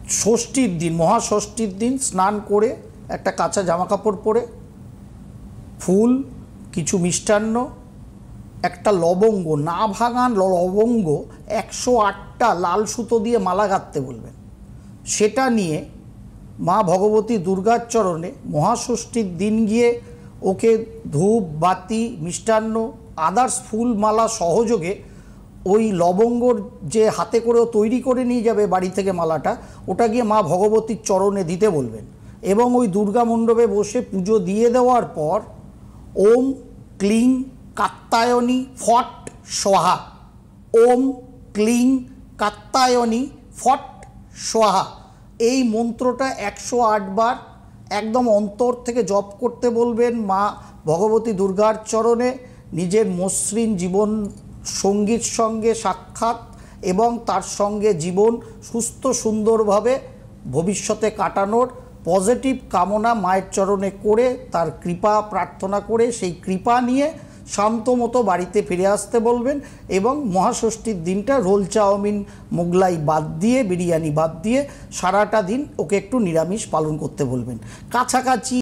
ষষ্ঠীর দিন, মহাষষ্ঠীর দিন স্নান করে একটা কাঁচা জামা কাপড় পরে, ফুল, কিছু মিষ্টান্ন, একটা লবঙ্গ, না ভাঙান লবঙ্গ 108টা লাল সুতো দিয়ে মালা গাঁথতে বলবেন। সেটা নিয়ে মা ভগবতী দুর্গার চরণে মহাষষ্ঠীর দিন গিয়ে ওকে ধূপ, বাতি, মিষ্টান্ন, আদার্স ফুল, মালা সহযোগে ওই লবঙ্গর যে হাতে করেও তৈরি করে নিয়ে যাবে বাড়ি থেকে মালাটা, ওটা গিয়ে মা ভগবতীর চরণে দিতে বলবেন। এবং ওই দুর্গা মণ্ডপে বসে পুজো দিয়ে দেওয়ার পর ওম ক্লিং কাত্যায়নী ফট স্বাহা, ওম ক্লিং কাত্যায়নী ফট স্বাহা, এই মন্ত্রটা 108 বার একদম অন্তর থেকে জপ করতে বলবেন মা ভগবতী দুর্গার চরণে। নিজের মসৃণ জীবন সঙ্গীর সঙ্গে সাক্ষাৎ এবং তার সঙ্গে জীবন সুস্থ সুন্দরভাবে ভবিষ্যতে কাটানোর পজিটিভ কামনা মায়ের চরণে করে, তার কৃপা প্রার্থনা করে, সেই কৃপা নিয়ে শান্ত মতো বাড়িতে ফিরে আসতে বলবেন। এবং মহাষষ্ঠীর দিনটা রোল, চাউমিন, মোগলাই বাদ দিয়ে, বিরিয়ানি বাদ দিয়ে সারাটা দিন ওকে একটু নিরামিষ পালন করতে বলবেন। কাছাকাছি